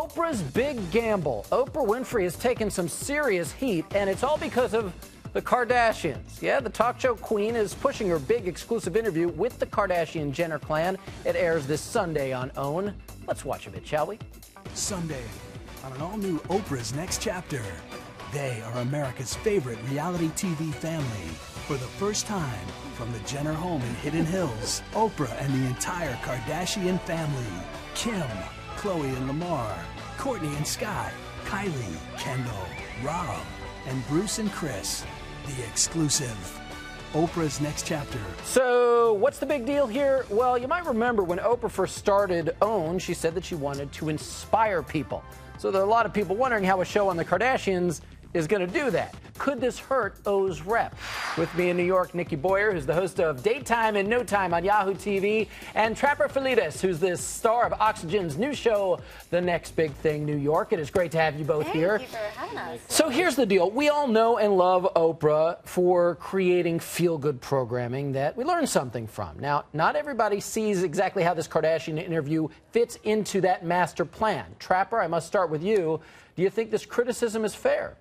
Oprah's big gamble. Oprah Winfrey has taken some serious heat, and it's all because of the Kardashians. Yeah, the talk show queen is pushing her big exclusive interview with the Kardashian-Jenner clan. It airs this Sunday on OWN. Let's watch a bit, shall we? Sunday, on an all-new Oprah's Next Chapter. They are America's favorite reality TV family. For the first time, from the Jenner home in Hidden Hills, Oprah and the entire Kardashian family. Kim, Khloe and Lamar, Kourtney and Scott, Kylie, Kendall, Rob, and Bruce and Chris. The exclusive. Oprah's Next Chapter. So, what's the big deal here? Well, you might remember when Oprah first started OWN, she said that she wanted to inspire people. So there are a lot of people wondering how a show on the Kardashians is going to do that. Could this hurt O's rep? With me in New York, Nikki Boyer, who's the host of Daytime in No Time on Yahoo TV, and Trapper Felides, who's the star of Oxygen's new show, The Next Big Thing, New York. It is great to have you both here. Thank you for having us. So here's the deal. We all know and love Oprah for creating feel-good programming that we learn something from. Now, not everybody sees exactly how this Kardashian interview fits into that master plan. Trapper, I must start with you. Do you think this criticism is fair?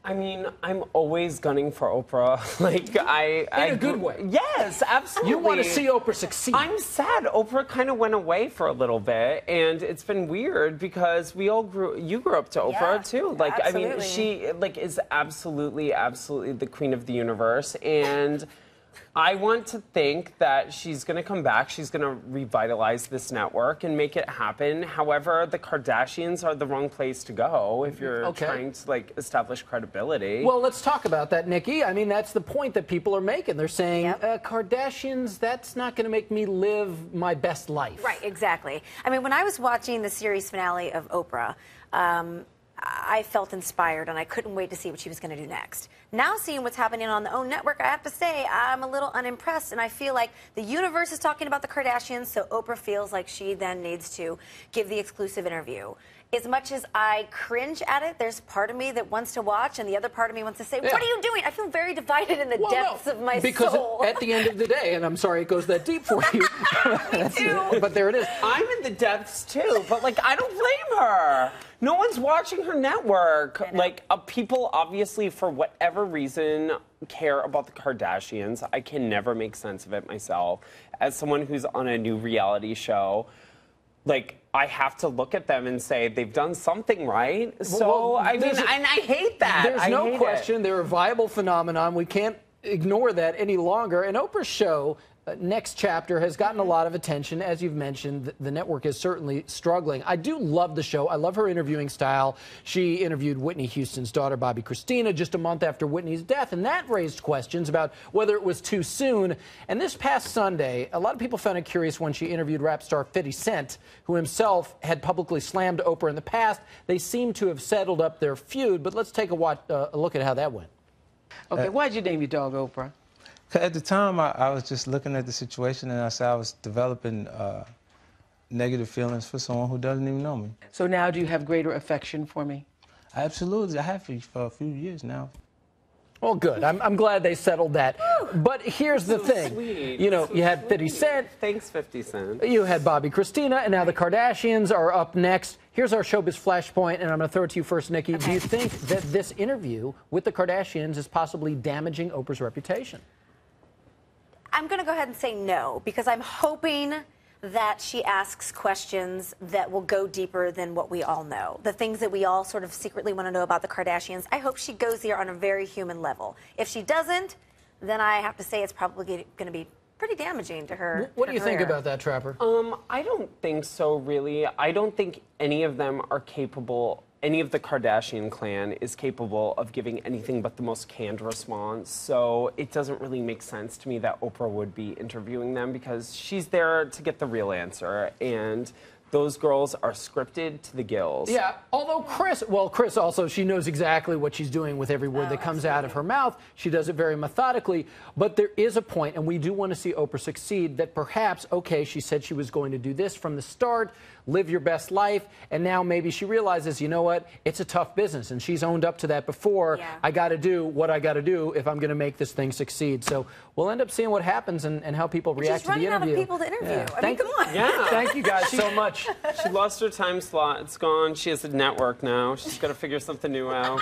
I mean, I'm always gunning for Oprah. In a good way. Yes, absolutely. You want to see Oprah succeed. I'm sad. Oprah kind of went away for a little bit, and it's been weird because you grew up to Oprah too. Absolutely. I mean, she is absolutely the queen of the universe, and I want to think that she's going to come back. She's going to revitalize this network and make it happen. However, the Kardashians are the wrong place to go if you're trying to establish credibility. Well, let's talk about that, Nikki. I mean, that's the point that people are making. They're saying, Kardashians, that's not going to make me live my best life. Right, exactly. I mean, when I was watching the series finale of Oprah, I felt inspired, and I couldn't wait to see what she was going to do next. Now, seeing what's happening on the OWN network, I have to say I'm a little unimpressed, and I feel like the universe is talking about the Kardashians, so Oprah feels like she then needs to give the exclusive interview. As much as I cringe at it, there's part of me that wants to watch, and the other part of me wants to say, what are you doing? I feel very divided in the depths of my because soul. At the end of the day, and I'm sorry it goes that deep for you. Me too. But there it is. I'm in the depths too, but I don't blame her. No one's watching her network. People obviously, for whatever reason, care about the Kardashians. I can never make sense of it myself. As someone who's on a new reality show, I have to look at them and say they've done something right. So, I mean, and I hate that. There's no question they're a viable phenomenon. We can't ignore that any longer. And Oprah's show, Next Chapter, has gotten a lot of attention. As you've mentioned, the network is certainly struggling. I do love the show. I love her interviewing style. She interviewed Whitney Houston's daughter, Bobby Christina, just a month after Whitney's death, and that raised questions about whether it was too soon. And this past Sunday, a lot of people found it curious when she interviewed rap star 50 Cent, who himself had publicly slammed Oprah in the past. They seem to have settled up their feud, but let's take a look at how that went. Okay, why'd you name your dog Oprah? At the time, I was just looking at the situation, and I said I was developing negative feelings for someone who doesn't even know me. So now do you have greater affection for me? Absolutely. I have for a few years now. Well, good. I'm glad they settled that. But here's the thing. Sweet. You know, you had 50 Cent. Thanks, 50 Cent. You had Bobby Christina, and now the Kardashians are up next. Here's our showbiz flashpoint, and I'm going to throw it to you first, Nikki. Do you think that this interview with the Kardashians is possibly damaging Oprah's reputation? I'm going to go ahead and say no, because I'm hoping that she asks questions that will go deeper than what we all know. The things that we all sort of secretly want to know about the Kardashians. I hope she goes there on a very human level. If she doesn't, then I have to say it's probably going to be pretty damaging to her. What do you think about that, Trapper? I don't think so, really. I don't think any of them are capable. Any of the Kardashian clan is capable of giving anything but the most canned response. So it doesn't really make sense to me that Oprah would be interviewing them because she's there to get the real answer. And those girls are scripted to the gills. Yeah, although Chris also, she knows exactly what she's doing with every word that comes out of her mouth. She does it very methodically. But there is a point, and we do want to see Oprah succeed, that perhaps, okay, she said she was going to do this from the start, live your best life, and now maybe she realizes, you know what, it's a tough business, and she's owned up to that before. Yeah. I got to do what I got to do if I'm going to make this thing succeed. So we'll end up seeing what happens and how people react to the interview. She's running out of people to interview. Yeah. I mean, come on. Yeah. Thank you guys so much. much. She lost her time slot. It's gone. She has a network now. She's got to figure something new out.